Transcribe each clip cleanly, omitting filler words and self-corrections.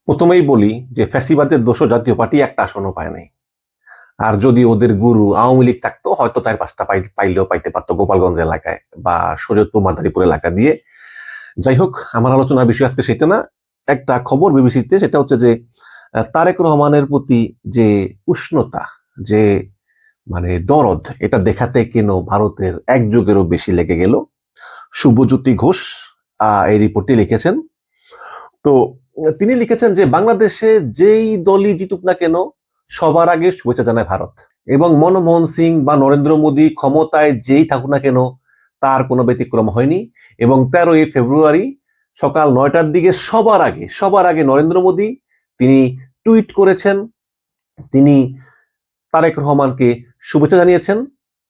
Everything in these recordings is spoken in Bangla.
প্রথমেই বলি যে ফ্যাসিবাদের দোষও জাতীয় পার্টি একটা আসনও পায় নাই। আর যদি ওদের গুরু আওয়ামী লীগ থাকতো হয়তো 4-5টা পাইলেও পাইতে পারতো গোপালগঞ্জ এলাকায় বা শরীয়তপুর মাদারীপুর এলাকা দিয়ে। যাই হোক, আমার আলোচনার বিষয় আজকে সেটা না। একটা খবর বিবিসিতে, সেটা হচ্ছে যে তারেক রহমানের প্রতি যে উষ্ণতা, যে দরদ, এটা দেখাতে কেন ভারতের এক যুগেরও বেশি লেগে গেল। শুভজ্যোতি ঘোষ এই রিপোর্টটি লিখেছেন। তো তিনি লিখেছেন যে বাংলাদেশে যেই দলই জিতুক না কেন সবার আগে শুভেচ্ছা জানায় ভারত, এবং মনমোহন সিং বা নরেন্দ্র মোদী ক্ষমতায় যেই থাকুক না কেন তার কোনো ব্যতিক্রম হয়নি। এবং 13ই ফেব্রুয়ারি সকাল 9টার দিকে সবার আগে নরেন্দ্র মোদী তিনি টুইট করেছেন, তিনি তারেক রহমানকে শুভেচ্ছা জানিয়েছেন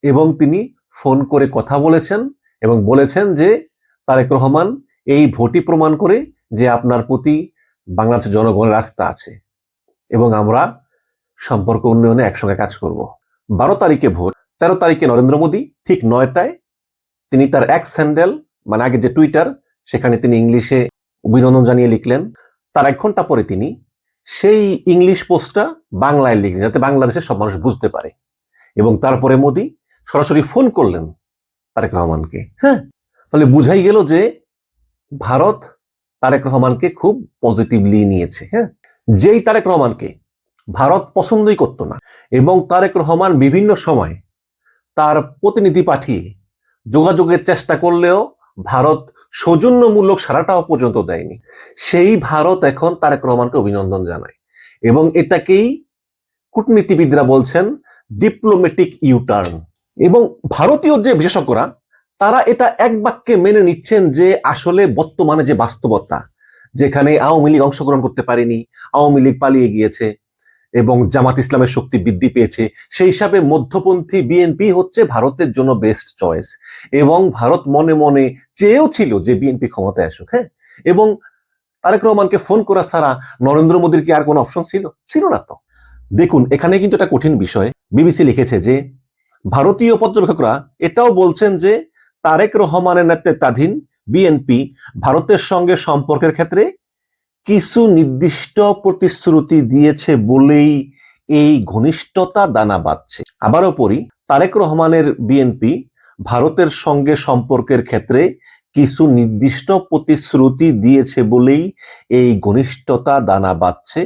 এবং তিনি ফোন করে কথা বলেছেন এবং বলেছেন যে তারেক রহমান, এই ভোটই প্রমাণ করে যে আপনার প্রতি বাংলাদেশের জনগণের আস্থা আছে এবং আমরা সম্পর্ক উন্নয়নে একসঙ্গে কাজ করব। 12 তারিখে ভোট, 13 তারিখে নরেন্দ্র মোদী ঠিক 9টায় তিনি তার এক্স হ্যান্ডেল, আগে যে টুইটার, সেখানে তিনি ইংলিশে অভিনন্দন জানিয়ে লিখলেন। তার 1 ঘন্টা পরে তিনি সেই ইংলিশ পোস্টটা বাংলায় লিখলেন যাতে বাংলাদেশের সব মানুষ বুঝতে পারে। এবং তারপরে মোদী সরাসরি ফোন করলেন তারেক রহমানকে। হ্যাঁ, তাহলে বুঝাই গেল যে ভারত তারেক রহমানকে খুব পজিটিভলি নিয়েছে। হ্যাঁ, যেই তারেক রহমানকে ভারত পছন্দই করতো না এবং তারেক রহমান বিভিন্ন সময় তার প্রতিনিধি পাঠিয়ে যোগাযোগের চেষ্টা করলেও ভারত সৌজন্যমূলক সাড়াটাও পর্যন্ত দেয়নি, সেই ভারত এখন তারেক রহমানকে অভিনন্দন জানায় এবং এটাকেই কূটনীতিবিদরা বলছেন ডিপ্লোম্যাটিক ইউটার্ন। এবং ভারতীয় যে বিশেষজ্ঞরা তারা এটা এক বাক্যে মেনে নিচ্ছেন যে আসলে বর্তমানে যে বাস্তবতা, যেখানে আওয়ামী লীগ অংশগ্রহণ করতে পারেনি, আওয়ামী লীগ পালিয়ে গিয়েছে এবং জামাত ইসলামের শক্তি বৃদ্ধি পেয়েছে, সেই হিসাবে মধ্যপন্থী বিএনপি হচ্ছে ভারতের জন্য বেস্ট চয়েস। এবং ভারত মনে মনে চেয়েও ছিল যে বিএনপি ক্ষমতায় আসুক। হ্যাঁ, এবং তারেক রহমানকে ফোন করা ছাড়া নরেন্দ্র মোদীর কি আর কোনো অপশন ছিল না। তো দেখুন, এখানে কিন্তু একটা কঠিন বিষয়। বিবিসি লিখেছে যে ভারতীয় পর্যবেক্ষকরা এটাও বলছেন যে তারেক রহমানের নেতৃত্বাধীন বিএনপি ভারতের সঙ্গে সম্পর্কের ক্ষেত্রে কিছু নির্দিষ্ট প্রতিশ্রুতি দিয়েছে বলেই এই ঘনিষ্ঠতা দানা বাঁধছে। আবারও পড়ি, তারেক রহমানের বিএনপি ভারতের সঙ্গে সম্পর্কের ক্ষেত্রে কিছু নির্দিষ্ট প্রতিশ্রুতি দিয়েছে বলেই এই ঘনিষ্ঠতা দানা বাঁধছে।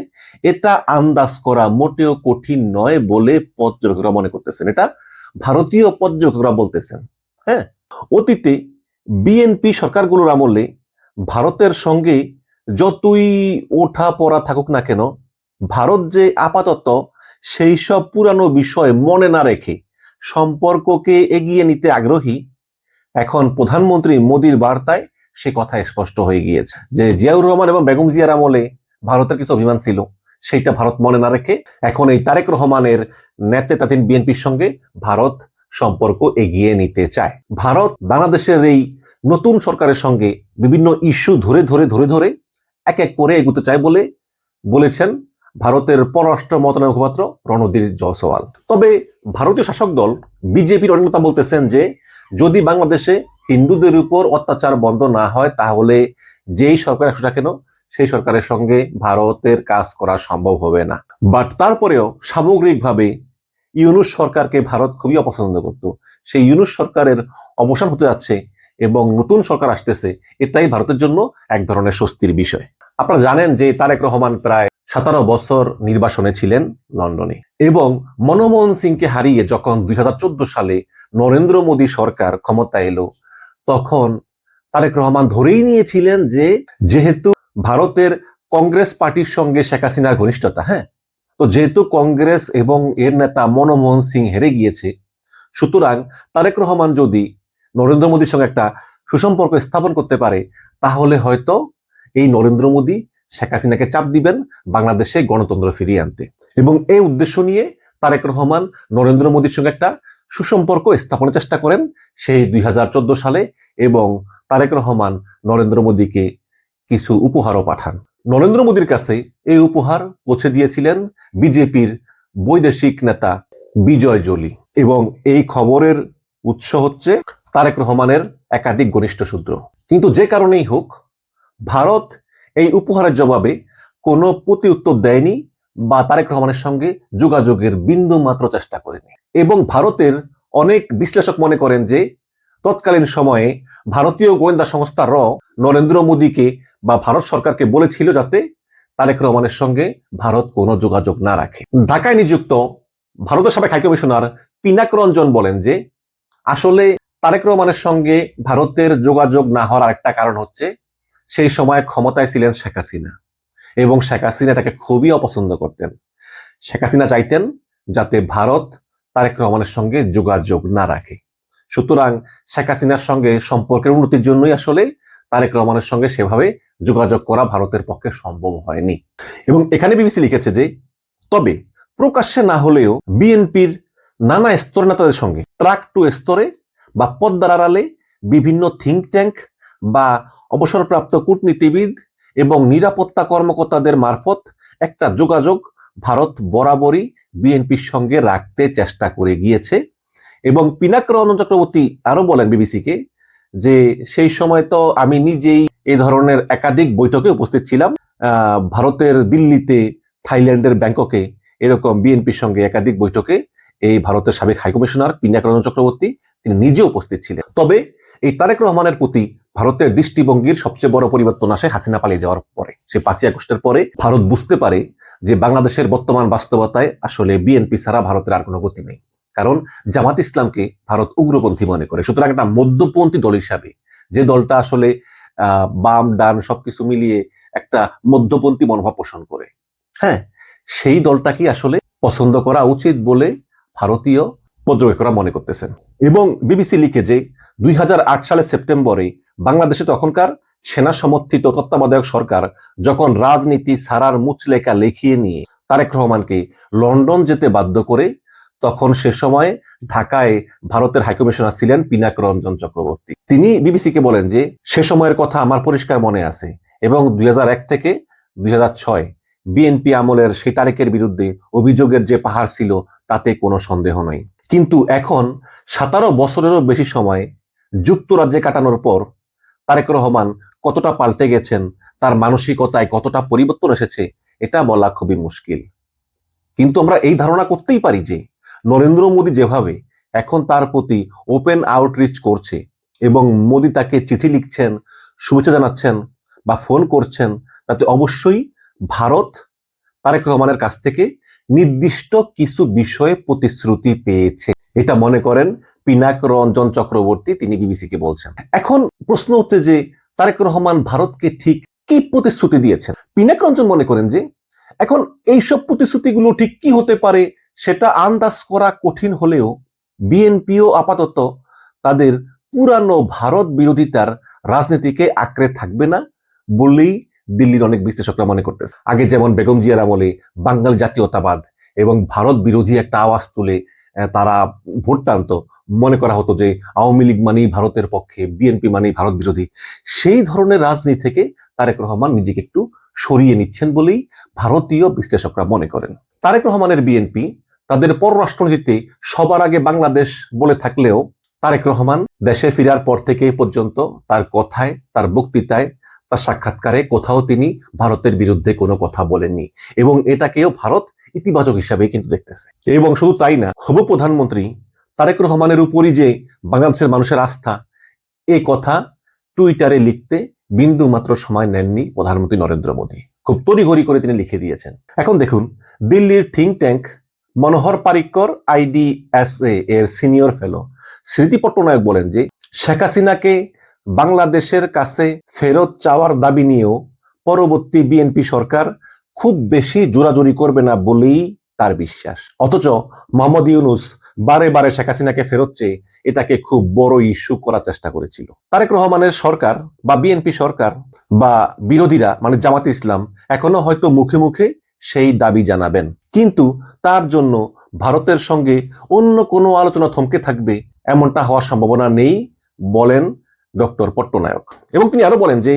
এটা আন্দাজ করা মোটেও কঠিন নয় বলে পর্যবেক্ষকরা মনে করতেছেন। এটা ভারতীয় পর্যবেক্ষকরা বলতেছেন। হ্যাঁ, অতীতে বিএনপি সরকারগুলোর আমলে ভারতের সঙ্গে যতই ওঠা পড়া থাকুক না কেন, ভারত যে আপাতত সেই সব পুরানো বিষয় মনে না রেখে সম্পর্ককে এগিয়ে নিতে আগ্রহী, এখন প্রধানমন্ত্রী মোদীর বার্তায় সে কথা স্পষ্ট হয়ে গিয়েছে যে জিয়াউর রহমান এবং বেগম জিয়ার আমলে ভারতের কিছু অভিমান ছিল, সেইটা ভারত মনে না রেখে এখন এই তারেক রহমানের নেতৃত্বাধীন বিএনপির সঙ্গে ভারত সম্পর্ক এগিয়ে নিতে চায়। ভারত বাংলাদেশের এই নতুন সরকারের সঙ্গে বিভিন্ন ইস্যু ধরে ধরে এক এক করে এগুতে চায় বলে বলেছেন ভারতের পররাষ্ট্র মন্ত্রণালয়ের মুখপাত্র রণধীর জয়সওয়াল। তবে ভারতীয় শাসক দল বিজেপির অনেক নেতা বলতেছেন যে যদি বাংলাদেশে হিন্দুদের উপর অত্যাচার বন্ধ না হয় তাহলে যেই সরকার আসুক না কেন সেই সরকারের সঙ্গে ভারতের কাজ করা সম্ভব হবে না। বাট তারপরেও সামগ্রিকভাবে ইউনূস সরকারকে ভারত খুবই অপছন্দ করত। সেই ইউনূস সরকারের অবসান হতে যাচ্ছে এবং নতুন সরকার আসতেছে, এটাই ভারতের জন্য এক ধরনের স্বস্তির বিষয়। আপনারা জানেন যে তারেক রহমান প্রায় 17 বছর নির্বাসনে ছিলেন লন্ডনে এবং মনমোহন সিংকে হারিয়ে যখন 2014 সালে নরেন্দ্র মোদী সরকার ক্ষমতা এলো, তখন তারেক রহমান ধরেই নিয়েছিলেন যে যেহেতু ভারতের কংগ্রেস পার্টির সঙ্গে শেখ হাসিনার ঘনিষ্ঠতা, হ্যাঁ, তো যেহেতু কংগ্রেস এবং এর নেতা মনমোহন সিং হেরে গিয়েছে, সুতরাং তারেক রহমান যদি নরেন্দ্র মোদীর সঙ্গে একটা সুসম্পর্ক স্থাপন করতে পারে তাহলে হয়তো এই নরেন্দ্র মোদী শেখ হাসিনাকে চাপ দিবেন বাংলাদেশে গণতন্ত্র ফিরিয়ে আনতে। এবং এই উদ্দেশ্য নিয়ে তারেক রহমান নরেন্দ্র মোদীর সঙ্গে একটা সুসম্পর্ক স্থাপনের চেষ্টা করেন সেই 2014 সালে এবং তারেক রহমান নরেন্দ্র মোদীকে কিছু উপহারও পাঠান। নরেন্দ্র মোদীর কাছে এই উপহার পৌঁছে দিয়েছিলেন বিজেপির বৈদেশিক নেতা বিজয় জোলি এবং এই খবরের উৎস হচ্ছে তারেক রহমানের একাধিক ঘনিষ্ঠ সূত্র। কিন্তু যে কারণেই হোক, ভারত এই উপহারের জবাবে কোনো প্রতি উত্তর দেয়নি বা তারেক রহমানের সঙ্গে যোগাযোগের বিন্দু মাত্র চেষ্টা করেনি। এবং ভারতের অনেক বিশ্লেষক মনে করেন যে তৎকালীন সময়ে ভারতীয় গোয়েন্দা সংস্থা নরেন্দ্র মোদীকে বা ভারত সরকারকে বলেছিল যাতে তারেক রহমানের সঙ্গে ভারত কোনো যোগাযোগ না রাখে। ঢাকায় নিযুক্ত ভারতের সাবেক হাইকমিশনার পিনাক রঞ্জন বলেন যে আসলে তারেক রহমানের সঙ্গে ভারতের যোগাযোগ না হওয়ার আরেকটা কারণ হচ্ছে সেই সময় ক্ষমতায় ছিলেন শেখ হাসিনা এবং শেখ হাসিনা এটাকে খুবই অপছন্দ করতেন। শেখ হাসিনা চাইতেন যাতে ভারত তারেক রহমানের সঙ্গে যোগাযোগ না রাখে। সুতরাং শেখ হাসিনার সঙ্গে সম্পর্কের উন্নতির জন্যই আসলে তারেক রহমানের সঙ্গে সেভাবে যোগাযোগ করা ভারতের পক্ষে সম্ভব হয়নি। এবং এখানে বিবিসি লিখেছে যে তবে প্রকাশ্যে না হলেও বিএনপির নানা স্তরের নেতাদের সঙ্গে ট্রাক টু স্তরে বা পদ্মার আড়ালে বিভিন্ন থিঙ্ক ট্যাঙ্ক বা অবসরপ্রাপ্ত কূটনীতিবিদ এবং নিরাপত্তা কর্মকর্তাদের মারফত একটা যোগাযোগ ভারত বরাবরই বিএনপির সঙ্গে রাখতে চেষ্টা করে গিয়েছে। এবং পিনাক রঞ্জন চক্রবর্তী আরো বলেন বিবিসিকে যে সেই সময় তো আমি নিজেই এই ধরনের একাধিক বৈঠকে উপস্থিত ছিলাম। ভারতের দিল্লিতে, থাইল্যান্ডের ব্যাংককে এরকম বিএনপির সঙ্গে একাধিক বৈঠকে এই ভারতের সাবেক হাইকমিশনার পিনাক রঞ্জন চক্রবর্তী তিনি নিজে উপস্থিত ছিলেন। তবে এই তারেক রহমানের প্রতি ভারতের দৃষ্টিভঙ্গির সবচেয়ে বড় পরিবর্তন আসে হাসিনা পালিয়ে যাওয়ার পরে। সে 5ই আগস্টের পরে ভারত বুঝতে পারে যে বাংলাদেশের বর্তমান বাস্তবতায় আসলে বিএনপি ছাড়া ভারতের আর কোনো গতি নেই। কারণ জামাত ইসলামকে ভারত উগ্রপন্থী মনে করে। সুতরাং একটা মধ্যপন্থী দল হিসাবে, যে দলটা আসলে বাম ডান সবকিছু মিলিয়ে একটা মধ্যপন্থী মনোভাব পোষণ করে, হ্যাঁ, সেই দলটাকে আসলে পছন্দ করা উচিত বলে ভারতীয় পর্যবেক্ষকরা মনে করতেছেন। এবং বিবিসি লিখে যে 2008 সালের সেপ্টেম্বরে বাংলাদেশে তখনকার সেনা সমর্থিত তত্ত্বাবধায়ক সরকার যখন রাজনীতি ছাড়ার মুচলেখা লিখিয়ে নিয়ে তারেক রহমানকে লন্ডন যেতে বাধ্য করে, তখন সে সময় ঢাকায় ভারতের হাইকমিশনার ছিলেন পিনাক রঞ্জন চক্রবর্তী। তিনি বিবিসিকে বলেন যে সে সময়ের কথা আমার পরিষ্কার মনে আছে এবং 2001 থেকে 2006 বিএনপি আমলের সেই তারেকের বিরুদ্ধে অভিযোগের যে পাহাড় ছিল তাতে কোনো সন্দেহ নাই। কিন্তু এখন 17 বছরেরও বেশি সময় যুক্তরাজ্যে কাটানোর পর তারেক রহমান কতটা পাল্টে গেছেন, তার মানসিকতায় কতটা পরিবর্তন এসেছে, এটা বলা খুবই মুশকিল। কিন্তু আমরা এই ধারণা করতেই পারি যে নরেন্দ্র মোদী যেভাবে এখন তার প্রতি ওপেন আউটরিচ করছে এবং মোদী তাকে চিঠি লিখছেন, শুভেচ্ছা জানাচ্ছেন বা ফোন করছেন, তাতে অবশ্যই ভারত তারেক রহমানের কাছ থেকে নির্দিষ্ট কিছু বিষয়ে প্রতিশ্রুতি পেয়েছে, এটা মনে করেন পিনাক রঞ্জন চক্রবর্তী, তিনি বিবিসিকে বলছেন। এখন প্রশ্ন হচ্ছে যে তারেক রহমান ভারতকে ঠিক কি প্রতিশ্রুতি দিয়েছেন। পিনাক রঞ্জন মনে করেন যে এখন এইসব প্রতিশ্রুতিগুলো ঠিক কি হতে পারে সেটা আন্দাজ করা কঠিন হলেও বিএনপিও আপাতত তাদের পুরানো ভারত বিরোধিতার রাজনীতিকে আঁকড়ে থাকবে না বলেই দিল্লির অনেক বিশ্লেষকরা মনে করতেছে। আগে যেমন বেগম জিয়ার আমলে বাঙালি জাতীয়তাবাদ এবং ভারত বিরোধী একটা আওয়াজ তুলে তারা ভোট টানত, মনে করা হতো যে আওয়ামী লীগ মানেই ভারতের পক্ষে, বিএনপি মানেই ভারত বিরোধী। সেই ধরনের রাজনীতি থেকে তারেক রহমান নিজেকে একটু সরিয়ে নিচ্ছেন বলেই ভারতীয় বিশ্লেষকরা মনে করেন। তারেক রহমানের বিএনপি তাদের পররাষ্ট্রনীতিতে সবার আগে বাংলাদেশ বলে থাকলেও তারেক রহমান দেশে ফেরার পর থেকে পর্যন্ত তার কথায়, তার বক্তৃতায়, তার সাক্ষাৎকারে কোথাও তিনি ভারতের বিরুদ্ধে কোনো কথা বলেননি এবং এটাকেও ভারত ইতিবাচক হিসাবে কিন্তু দেখতেছে। এবং শুধু তাই না, হবু প্রধানমন্ত্রী তারেক রহমানের উপরই যে বাংলাদেশের মানুষের আস্থা, এই কথা টুইটারে লিখতে বিন্দু মাত্র সময় নেননি প্রধানমন্ত্রী নরেন্দ্র মোদী। খুব তড়িঘড়ি করে তিনি লিখে দিয়েছেন। এখন দেখুন, দিল্লির থিঙ্ক ট্যাঙ্ক মনোহর পারিক্কর IDSA এর সিনিয়র ফেলো স্মৃতি পট্টনায়ক বলেন যে শেখ হাসিনাকে বাংলাদেশের কাছে ফেরত চাওয়ার দাবি নিয়েও পরবর্তী বিএনপি সরকার খুব বেশি জোরাজুরি করবে না বলেই তার বিশ্বাস। অথচ মোহাম্মদ ইউনূস বারে বারে শেখ হাসিনাকে ফেরত চেয়ে এটাকে খুব বড় ইস্যু করার চেষ্টা করেছিল। তারেক রহমানের সরকার বা বিএনপি সরকার বা বিরোধীরা মানে জামাত ইসলাম এখনো হয়তো মুখে মুখে সেই দাবি জানাবেন, কিন্তু তার জন্য ভারতের সঙ্গে অন্য কোনো আলোচনা থমকে থাকবে এমনটা হওয়ার সম্ভাবনা নেই বলেন ডক্টর পট্টনায়ক। এবং তিনি আরো বলেন যে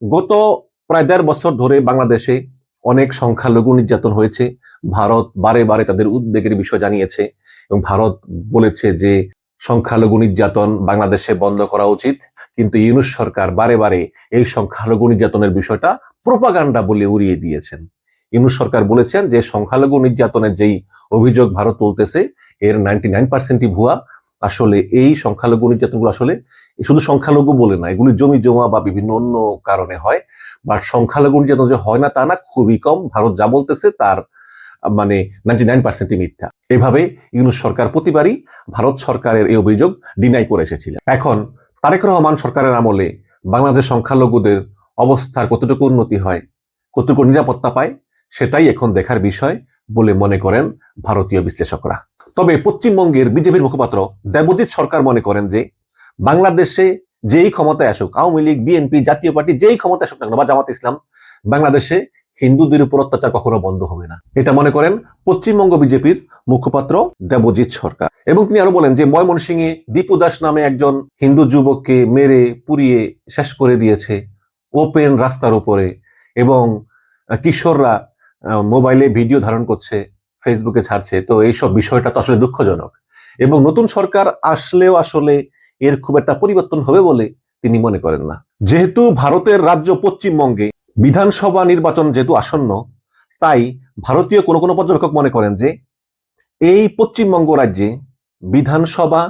গত প্রায় 1.5 বছর ধরে বাংলাদেশে অনেক সংখ্যালঘু নির্যাতন হয়েছে। ভারত বারে বারে তাদের উদ্বেগের বিষয় জানিয়েছে এবং ভারত বলেছে যে সংখ্যালঘু নির্যাতন বাংলাদেশে বন্ধ করা উচিত, কিন্তু ইউনূস সরকার বারে বারে এই সংখ্যালঘু নির্যাতনের বিষয়টা প্রোপাগান্ডা বলে উড়িয়ে দিয়েছেন। ইউনূস সরকার বলেছেন যে সংখ্যালঘু নির্যাতনের যেই অভিযোগ ভারত তুলতেছে এর 99% ভুয়া। আসলে এই সংখ্যালঘু নির্যাতনগুলো আসলে শুধু সংখ্যালঘু বলে না, এগুলি জমি জমা বা বিভিন্ন অন্য কারণে হয়। বাট সংখ্যালঘু নির্যাতন যে হয় না তা না, খুবই কম। ভারত যা বলতেছে তার মানে 99% মিথ্যা। এভাবে ইউনূস সরকার প্রতিবারই ভারত সরকারের এই অভিযোগ ডিনাই করে এসেছিলেন। এখন তারেক রহমান সরকারের আমলে বাংলাদেশ সংখ্যালঘুদের অবস্থার কতটুকু উন্নতি হয়, কতটুকু নিরাপত্তা পায়, সেটাই এখন দেখার বিষয় বলে মনে করেন ভারতীয় বিশ্লেষকরা। তবে পশ্চিমবঙ্গের বিজেপির মুখপাত্র দেবজিৎ সরকার মনে করেন যে বাংলাদেশে যেই ক্ষমতায় আসুক, আওয়ামী লীগ, বিএনপি, জাতীয় পার্টি যেই ক্ষমতায় আসুক না কেন বা জামাত ইসলাম, বাংলাদেশে হিন্দুদের উপর অত্যাচার কখনো বন্ধ হবে না। এটা মনে করেন পশ্চিমবঙ্গ বিজেপির মুখপাত্র দেবজিৎ সরকার। এবং তিনি আরো বলেন যে ময়মনসিংহে দীপু দাস নামে একজন হিন্দু যুবককে মেরে পুড়িয়ে শেষ করে দিয়েছে ওপেন রাস্তার উপরে, এবং কিশোররা মোবাইলে ভিডিও ধারণ করছে, ফেসবুকে ছাড়ছে। তো এইসব বিষয়টা তো আসলে দুঃখজনক, এবং নতুন সরকার আসলেও আসলে এর খুব একটা পরিবর্তন হবে বলে তিনি মনে করেন না। যেহেতু ভারতের রাজ্য পশ্চিমবঙ্গে বিধানসভা নির্বাচন যেহেতু আসন্ন, তাই ভারতীয় কোনো কোনো পর্যবেক্ষক মনে করেন যে এই পশ্চিমবঙ্গ রাজ্যে বিধানসভা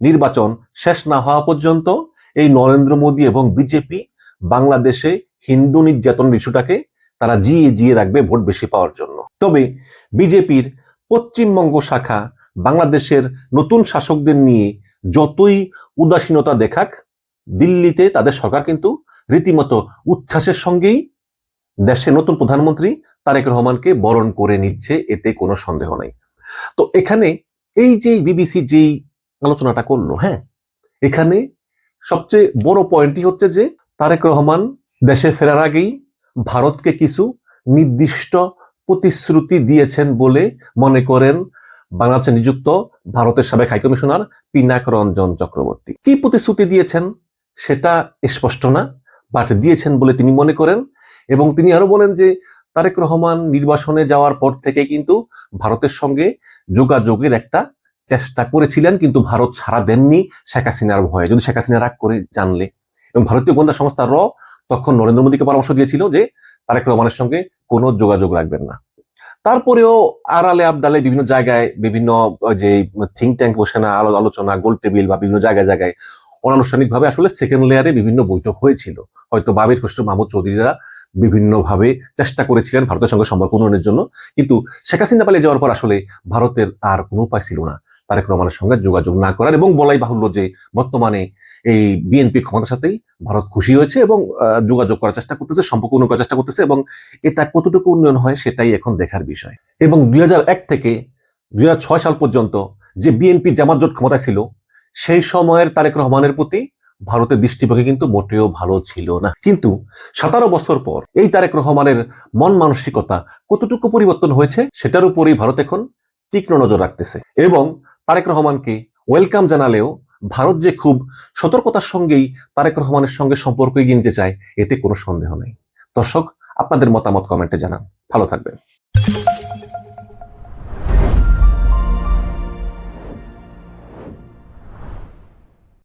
নির্বাচন শেষ না হওয়া পর্যন্ত এই নরেন্দ্র মোদী এবং বিজেপি বাংলাদেশে হিন্দু নির্যাতন ইস্যুটাকে তারা জিয়ে রাখবে ভোট বেশি পাওয়ার জন্য। তবে বিজেপির পশ্চিমবঙ্গ শাখা বাংলাদেশের নতুন শাসকদের নিয়ে যতই উদাসীনতা দেখাক, দিল্লিতে তাদের সরকার কিন্তু রীতিমতো উচ্ছ্বাসের সঙ্গেই দেশের নতুন প্রধানমন্ত্রী তারেক রহমানকে বরণ করে নিচ্ছে, এতে কোনো সন্দেহ নাই। তো এখানে এই যে বিবিসি যেই আলোচনাটা করলো, হ্যাঁ, এখানে সবচেয়ে বড় পয়েন্টই হচ্ছে যে তারেক রহমান দেশে ফেরার আগেই ভারতকে কিছু নির্দিষ্ট প্রতিশ্রুতি দিয়েছেন বলে মনে করেন বাংলাদেশে নিযুক্ত ভারতের সাবেক হাইকমিশনার পিনাক রঞ্জন চক্রবর্তী। কি প্রতিশ্রুতি দিয়েছেন সেটা স্পষ্ট না, বাট দিয়েছেন বলে তিনি মনে করেন। এবং তিনি আরো বলেন যে তারেক রহমান নির্বাসনে যাওয়ার পর থেকে কিন্তু ভারতের সঙ্গে যোগাযোগের একটা চেষ্টা করেছিলেন, কিন্তু ভারত ছাড়া দেননি শেখ হাসিনার ভয়ে। যদি শেখ হাসিনা রাগ করে জানলে, এবং ভারতীয় গোয়েন্দা সংস্থা র তখন নরেন্দ্র মোদীকে পরামর্শ দিয়েছিল যে তারেক রহমানের সঙ্গে কোনো যোগাযোগ রাখবেন না। তারপরেও আড়ালে আবডালে বিভিন্ন জায়গায় বিভিন্ন যে থিঙ্ক ট্যাঙ্ক বসে না, আলোচনা, গোল টেবিল বা বিভিন্ন জায়গায় জায়গায় অনানুষ্ঠানিকভাবে আসলে সেকেন্ড লেয়ারে বিভিন্ন বৈঠক হয়েছিল। হয়তো বাবির খসরু মাহমুদ চৌধুরীরা বিভিন্নভাবে চেষ্টা করেছিলেন ভারতের সঙ্গে সম্পর্ক উন্নয়নের জন্য, কিন্তু শেখ হাসিনা পালিয়ে যাওয়ার পর আসলে ভারতের আর কোনো উপায় ছিল না তারেক রহমানের সঙ্গে যোগাযোগ না করার। এবং বলাই বাহুল্য যে বর্তমানে এই বিএনপি ক্ষমতার সাথেই ভারত খুশি হয়েছে এবং যোগাযোগ করার চেষ্টা করতেছে, সম্পর্ক উন্নয়ন করার চেষ্টা করতেছে, এবং এটা কতটুকু উন্নয়ন হয় সেটাই এখন দেখার বিষয়। এবং 2001 থেকে 2006 সাল পর্যন্ত যে বিএনপি জামাত জোট ক্ষমতায় ছিল, সেই সময়ের তারেক রহমানের প্রতি ভারতের দৃষ্টিভঙ্গি কিন্তু মোটেও ভালো ছিল না। কিন্তু 17 বছর পর এই তারেক রহমানের মন মানসিকতা কতটুকু পরিবর্তন হয়েছে সেটার উপরেই ভারত এখন তীক্ষ্ণ নজর রাখতেছে। এবং তারেক রহমানকে ওয়েলকাম জানালেও ভারত যে খুব সতর্কতার সঙ্গেই তারেক রহমানের সঙ্গে সম্পর্ক এগিয়ে নিতে চায়, এতে কোনো সন্দেহ নেই। দর্শক, আপনাদের মতামত কমেন্টে জানান। ভালো থাকবেন।